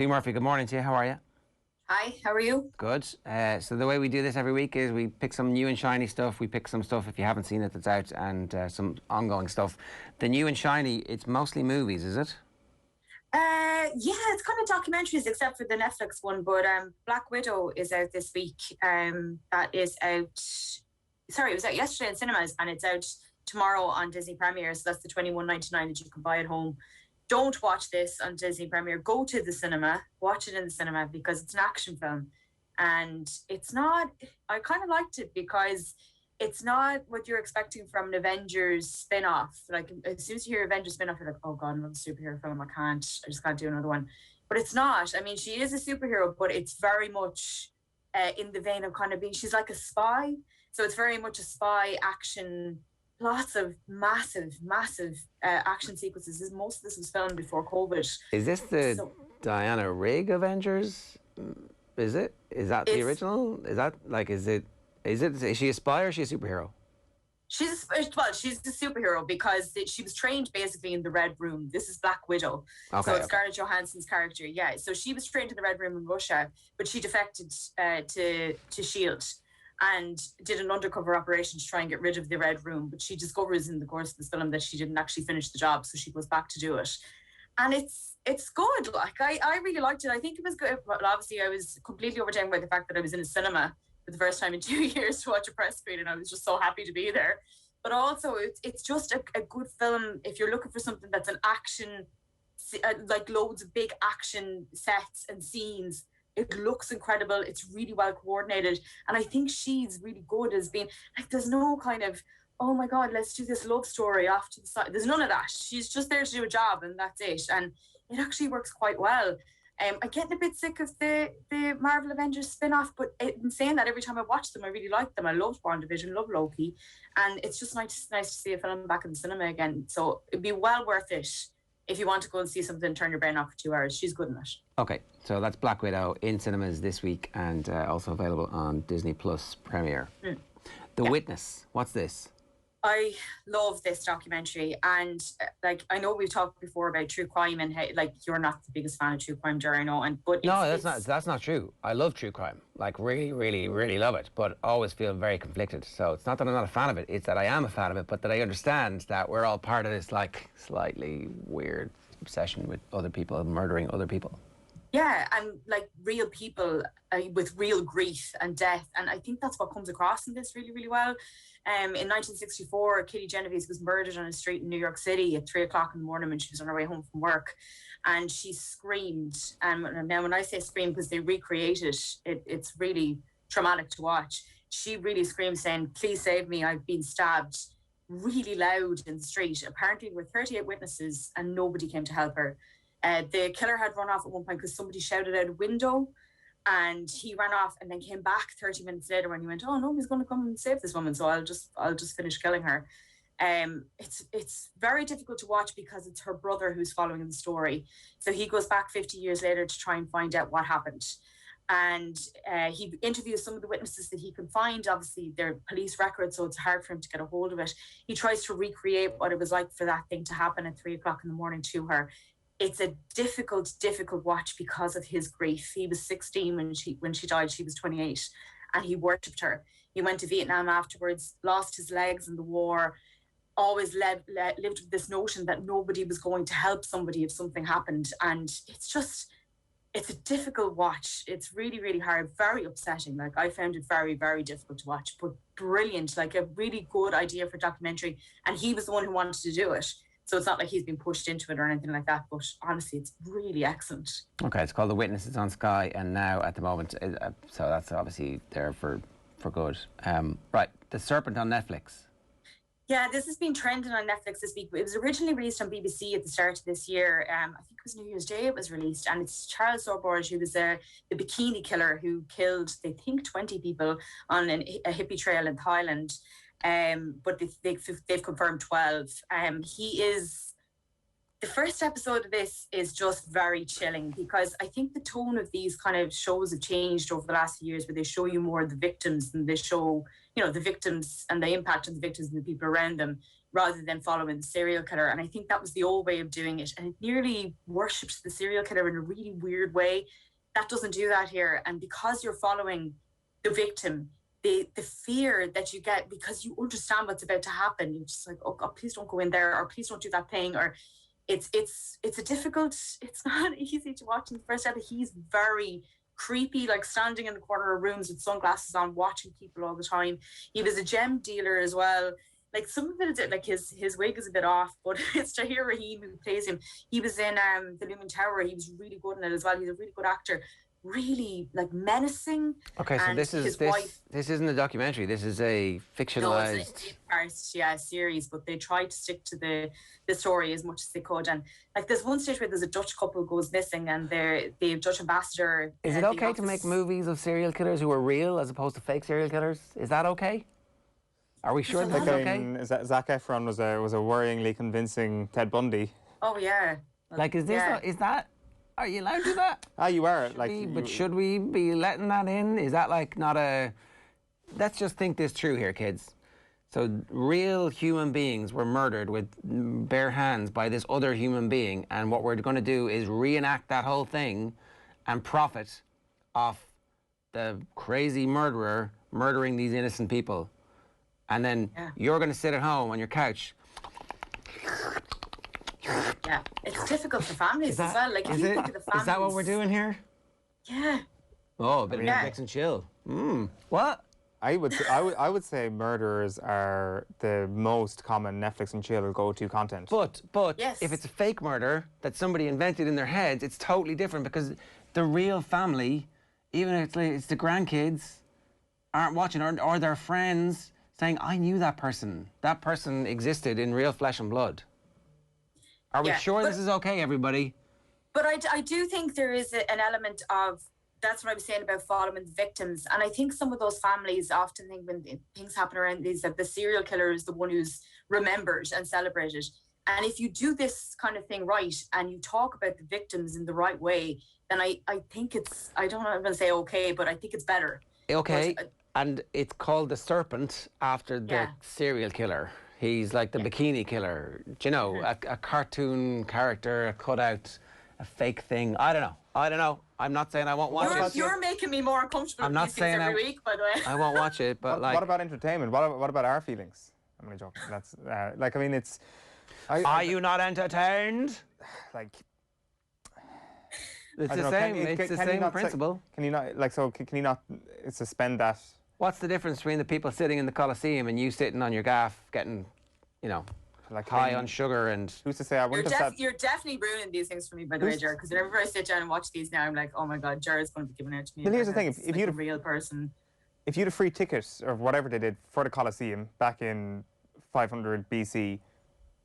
Hugh Murphy, good morning to you. How are you? Hi, how are you? Good. So the way we do this every week is we pick some new and shiny stuff. We pick some stuff, if you haven't seen it, that's out, and some ongoing stuff. The new and shiny, it's mostly movies, is it? Yeah, it's kind of documentaries except for the Netflix one, but Black Widow is out this week. That is out. Sorry, it was out yesterday in cinemas, and it's out tomorrow on Disney Premiere. So that's the $21.99 that you can buy at home. Don't watch this on Disney Premiere. Go to the cinema, watch it in the cinema because it's an action film, and it's not. I kind of liked it because it's not what you're expecting from an Avengers spin-off. Like, as soon as you hear Avengers spin-off, you're like, oh God, another superhero film. I just can't do another one. But it's not. I mean, she is a superhero, but it's very much in the vein of kind of being, she's like a spy. So it's very much a spy action, lots of massive action sequences. Most of this was filmed before COVID. Is this the Diana Rigg Avengers? Is it? Is that the original? Is that like, is she a spy or is she a superhero? She's a superhero because she was trained basically in the Red Room. This is Black Widow. So it's Scarlett Johansson's character. Yeah. So she was trained in the Red Room in Russia, but she defected to SHIELD and did an undercover operation to try and get rid of the Red Room. But she discovers in the course of this film that she didn't actually finish the job. So she goes back to do it. And it's good. Like, I really liked it. I think it was good. But obviously I was completely overtaken by the fact that I was in a cinema for the first time in 2 years to watch a press screen, and I was just so happy to be there. But also it's just a good film if you're looking for something that's an action, like loads of big action sets and scenes. It looks incredible. It's really well coordinated, and I think she's really good as being like, there's no kind of, oh my God, let's do this love story off to the side. There's none of that. She's just there to do a job, and that's it. And it actually works quite well. I'm getting a bit sick of the Marvel Avengers spin-off, but in saying that, every time I watch them, I really like them. I loved WandaVision, love Loki, and it's just nice to see a film back in the cinema again. So it'd be well worth it if you want to go and see something, turn your brain off for 2 hours. She's good in it. Okay, so that's Black Widow in cinemas this week and also available on Disney Plus Premiere. The Witness, what's this? I love this documentary, and like, I know we've talked before about true crime and how, like, you're not the biggest fan of true crime, Jerry, I know, but no, that's not true. I love true crime, like really love it, but always feel very conflicted. So it's not that I'm not a fan of it; it's that I am a fan of it, but that I understand that we're all part of this like slightly weird obsession with other people and murdering other people. Yeah, and like real people with real grief and death, and I think that's what comes across in this really well. In 1964, Kitty Genovese was murdered on a street in New York City at 3 o'clock in the morning when she was on her way home from work, and she screamed. And now, when I say scream, because they recreated it, it's really traumatic to watch. She really screamed, saying, "Please save me! I've been stabbed!" Really loud in the street. Apparently, there were 38 witnesses, and nobody came to help her. The killer had run off at one point because somebody shouted out a window, and he ran off and then came back 30 minutes later when he went, oh no, he's going to come and save this woman, so I'll just finish killing her. It's very difficult to watch because it's her brother who's following the story. So he goes back 50 years later to try and find out what happened. And he interviews some of the witnesses that he can find. Obviously, they're police records, so it's hard for him to get a hold of it. He tries to recreate what it was like for that thing to happen at 3 o'clock in the morning to her. It's a difficult watch because of his grief. He was 16 when she died. She was 28, and he worshipped her. He went to Vietnam afterwards, lost his legs in the war, always lived with this notion that nobody was going to help somebody if something happened. And it's a difficult watch. It's really hard, very upsetting. Like, I found it very difficult to watch, but brilliant, like a really good idea for a documentary. And he was the one who wanted to do it. So it's not like he's been pushed into it or anything like that, but honestly, it's really excellent. Okay, it's called The Witness. It's on Sky, and now at the moment, so that's obviously there for good. Right, The Serpent on Netflix. Yeah, this has been trending on Netflix this week. It was originally released on BBC at the start of this year. I think it was New Year's Day it was released, and it's Charles Sorborge, who was the bikini killer who killed, they think, 20 people on a hippie trail in Thailand. But they've confirmed 12. The first episode of this is just very chilling because I think the tone of these kind of shows have changed over the last few years, where they show you more of the victims and they show, the victims and the impact of the victims and the people around them. rather than following the serial killer. And I think that was the old way of doing it. And it nearly worships the serial killer in a really weird way. That doesn't do that here. And because you're following the victim, the fear that you get because you understand what's about to happen, you're just like, oh God, please don't go in there, or please don't do that thing, or it's a difficult, it's not easy to watch in the first episode. He's very creepy, like standing in the corner of rooms with sunglasses on, watching people all the time. He was a gem dealer as well. Like some of it, like his wig is a bit off, but it's Tahir Rahim who plays him. He was in The Looming Tower. He was really good in it as well. He's a really good actor. Really like menacing. Okay, so this isn't a documentary. This is a fictionalized. No, it's a series, but they tried to stick to the story as much as they could. And like there's one stage where there's a Dutch couple goes missing, and the Dutch ambassador. Is it okay to make movies of serial killers who are real as opposed to fake serial killers? Is that okay? Are we sure that's okay? Zac Efron was a worryingly convincing Ted Bundy. Oh yeah. Like is that? Are you allowed to do that? You are. Should we be letting that in? Is that like not a... Let's just think this through here, kids. So real human beings were murdered with bare hands by this other human being, and what we're going to do is reenact that whole thing and profit off the crazy murderer murdering these innocent people. And then you're going to sit at home on your couch. Yeah, it's difficult for families as well. Like, if you think of the families... Is that what we're doing here? Yeah. Oh, a bit of Netflix and chill. What? I would say murderers are the most common Netflix and chill go-to content. But yes. If it's a fake murder that somebody invented in their heads, it's totally different, because the real family, even if it's the grandkids, aren't watching, or their friends saying, I knew that person. That person existed in real flesh and blood. Are we sure this is okay, everybody? But I do think there is an element of, that's what I was saying about following the victims. And I think some of those families often think when things happen around these, that the serial killer is the one who's remembered and celebrated. And if you do this kind of thing right, and you talk about the victims in the right way, then I think it's, I don't know if I'm going to say okay, but I think it's better. Okay, and it's called The Serpent after the serial killer. He's like the bikini killer, do you know, a cartoon character, a cutout, a fake thing. I don't know. I'm not saying I won't watch it. You're making me more uncomfortable with these things every week, by the way. I won't watch it, but what about entertainment? What about our feelings? I'm only joking. That's like, I mean, it's... Are you not entertained? Like... It's the same. It's the same principle. Can you not, like, so can you not suspend that? What's the difference between the people sitting in the Colosseum and you sitting on your gaff getting, you know, like high on sugar and... Who's to say I wouldn't have You're definitely ruining these things for me, by the way, Jared, because whenever I sit down and watch these now, I'm like, oh my God, Jared's going to be giving it to me. Well, here's the thing, if like you'd a real person... If you had a free ticket, or whatever they did, for the Colosseum back in 500 BC,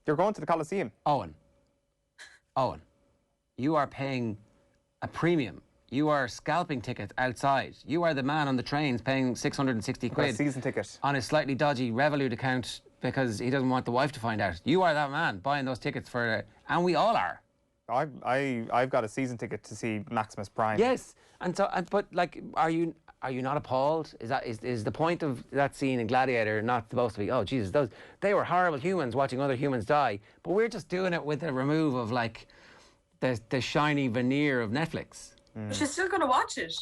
you're going to the Colosseum. Owen, you are paying a premium. You are scalping tickets outside. You are the man on the trains paying 660 quid. A season ticket. On his slightly dodgy Revolut account because he doesn't want the wife to find out. You are that man buying those tickets for... and we all are. I've got a season ticket to see Maximus Prime. Yes, and so, but like, are you not appalled? Is the point of that scene in Gladiator not supposed to be, oh Jesus, they were horrible humans watching other humans die, but we're just doing it with the remove of like the shiny veneer of Netflix. But you're still going to watch it.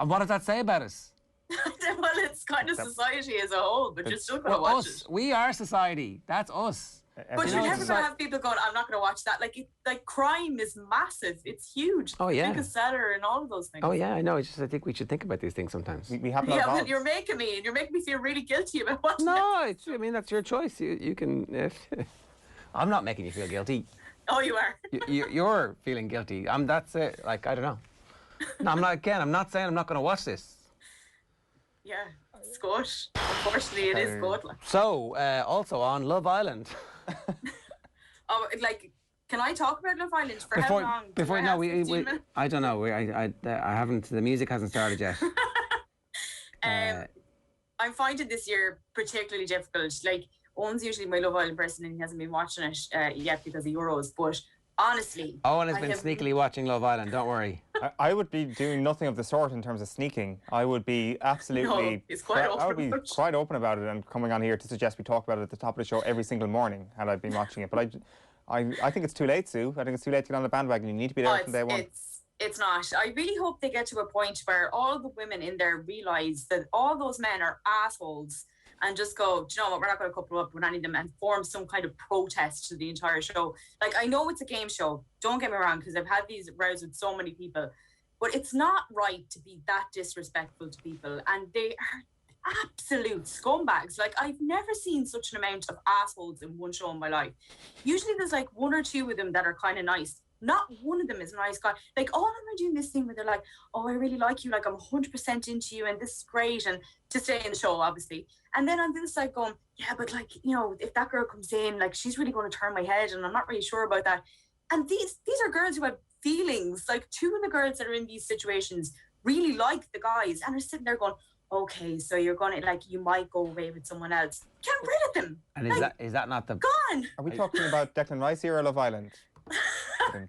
What does that say about us? Well, it's kind of society as a whole, but you're still going to watch it. We are society. That's us. But you're never going to have people going, I'm not going to watch that. Like crime is massive. It's huge. Oh, yeah. Think of Seller and all of those things. Oh, yeah, I know. It's just I think we should think about these things sometimes. We have but you're making me feel really guilty about watching it. No, I mean, that's your choice. You can... I'm not making you feel guilty. Oh, you are. You're feeling guilty. That's it. Like, I don't know. No, I'm not saying I'm not going to watch this. Yeah, it's good. Unfortunately, it is good. So, also on Love Island. Oh, like, can I talk about Love Island for how long? I don't know. I haven't. The music hasn't started yet. I'm finding this year particularly difficult. Like, Owen's usually my Love Island person, and he hasn't been watching it yet because of Euros. But honestly, Owen has been sneakily watching Love Island. Don't worry. I would be doing nothing of the sort in terms of sneaking. I would be absolutely. No, he's quite I would be open. quite open about it and coming on here to suggest we talk about it at the top of the show every single morning had I been watching it. But I think it's too late, Sue. I think it's too late to get on the bandwagon. You need to be there from day one. It's not. I really hope they get to a point where all the women in there realise that all those men are assholes and just go, do you know what, we're not going to couple up with any of them and form some kind of protest to the entire show. Like, I know it's a game show, don't get me wrong, because I've had these rows with so many people, but it's not right to be that disrespectful to people, and they are absolute scumbags. Like, I've never seen such an amount of assholes in one show in my life. Usually there's like one or two of them that are kind of nice. Not one of them is a nice guy. Like, all of them are doing this thing where they're like, oh, I really like you, like I'm 100% into you and this is great, and to stay in the show, obviously. And then on the other side going, yeah, but like, you know, if that girl comes in, like, she's really going to turn my head and I'm not really sure about that. And these are girls who have feelings. Like, two of the girls that are in these situations really like the guys and are sitting there going, okay, so you're going to, like, you might go away with someone else. Get rid of them. And like, is that not the... Gone. Are we talking about Declan Rice here or Love Island?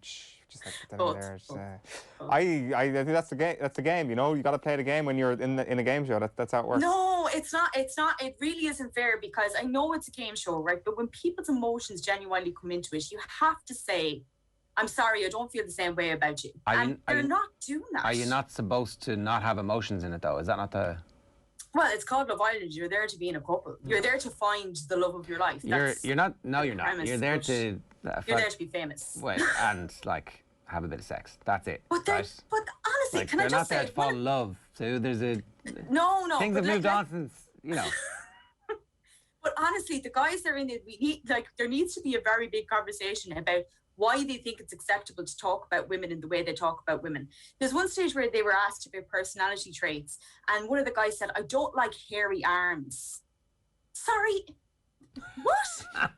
Just like put that in there. I think that's the game. That's the game. You know, you got to play the game when you're in a game show. That's how it works. No, it's not. It's not. It really isn't fair, because I know it's a game show, right? But when people's emotions genuinely come into it, you have to say, "I'm sorry, I don't feel the same way about you." They're not doing that. Are you not supposed to not have emotions in it, though? Is that not the... Well, it's called Love Island. You're there to be in a couple. You're there to find the love of your life. You're not. No, you're not. Premise, you're there to... you're there to be famous. Wait, and like have a bit of sex. That's it. But right? But honestly, like, can I just say, they're not there to fall in love. So there's a... No. Things have moved on since, you know. But honestly, the guys that are in it, there needs to be a very big conversation about why they think it's acceptable to talk about women in the way they talk about women. There's one stage where they were asked about personality traits, and one of the guys said, I don't like hairy arms. Sorry, what?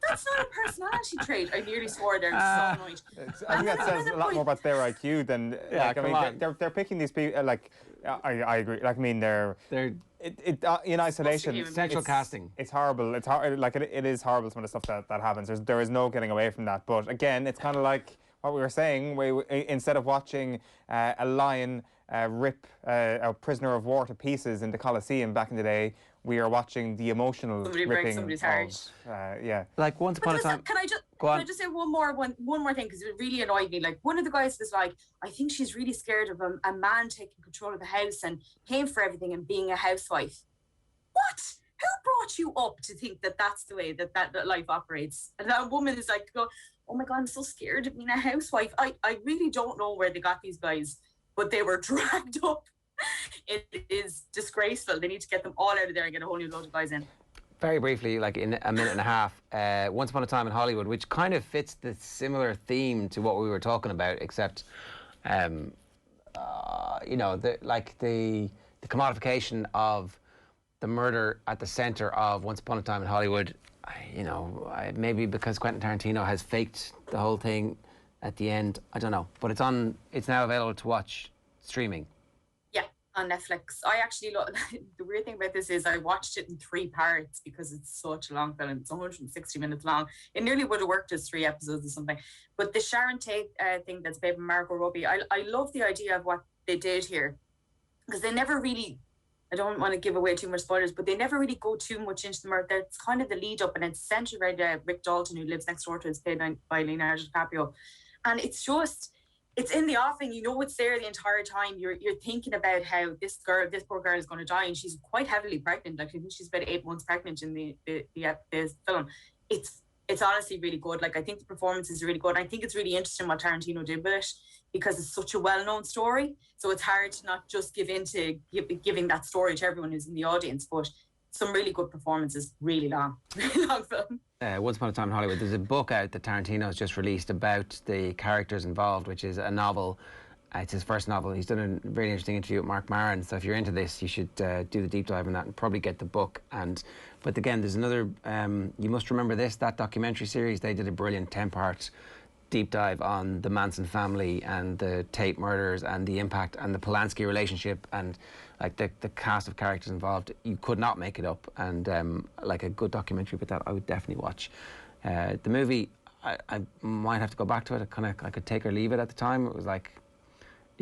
That's not a personality trait. I nearly swore there. So annoyed. I think that says a lot more about their IQ than... Yeah, like, I mean, they're picking these people, like... I agree. Like, I mean, they're in isolation. Central casting. It's horrible. It's like it is horrible. Some of the stuff that happens. There is no getting away from that. But again, it's kind of like what we were saying. Instead of watching a lion rip a prisoner of war to pieces in the Colosseum back in the day, we are watching the emotional ripping somebody's heart. Yeah. Like, once upon a time. Can I just say one more thing, because it really annoyed me. Like, one of the guys was like, I think she's really scared of a man taking control of the house and paying for everything and being a housewife. What? Who brought you up to think that that's the way that life operates? And that woman is like, oh my God, I'm so scared of being a housewife. I really don't know where they got these guys, but they were dragged up. It is disgraceful. They need to get them all out of there and get a whole new load of guys in. Very briefly, like in a minute and a half, Once Upon a Time in Hollywood, which kind of fits the similar theme to what we were talking about, except, you know, the commodification of the murder at the centre of Once Upon a Time in Hollywood. You know, maybe because Quentin Tarantino has faked the whole thing at the end. I don't know, but it's now available to watch streaming. On Netflix. I actually the weird thing about this is I watched it in 3 parts because it's such a long film. It's 160 minutes long. It nearly would have worked as 3 episodes or something. But the Sharon Tate thing that's made by Margot Robbie, I love the idea of what they did here, because they never really, I don't want to give away too much spoilers, but they never really go too much into the murder. It's kind of the lead up, and it's centered around Rick Dalton, who lives next door to us, played by Leonardo DiCaprio. And it's in the offing, you know, it's there the entire time. You're thinking about how this poor girl is going to die, and she's quite heavily pregnant. Like, I think she's about 8 months pregnant in the film. It's honestly really good. Like, I think the performance is really good. I think it's really interesting what Tarantino did with it, because it's such a well-known story. So it's hard to not just give in to giving that story to everyone who's in the audience. But some really good performances, really long film. Once Upon a Time in Hollywood, there's a book out that Tarantino has just released about the characters involved, which is a novel. It's his first novel. He's done a really interesting interview with Mark Maron, so if you're into this, you should do the deep dive on that and probably get the book. But again, there's another, You Must Remember This, that documentary series. They did a brilliant 10-part deep dive on the Manson family and the Tate murders and the impact and the Polanski relationship and like the cast of characters involved. You could not make it up, and like a good documentary about that I would definitely watch. The movie, I might have to go back to it. I could take or leave it at the time. It was like,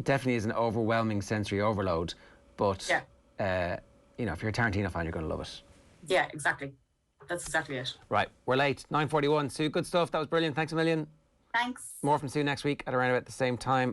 it definitely is an overwhelming sensory overload. But Yeah. you know, if you're a Tarantino fan, you're going to love it. Yeah, exactly. That's exactly it. Right, we're late. 9:41. Sue, good stuff. That was brilliant. Thanks a million. Thanks. More from Sue next week at around about the same time.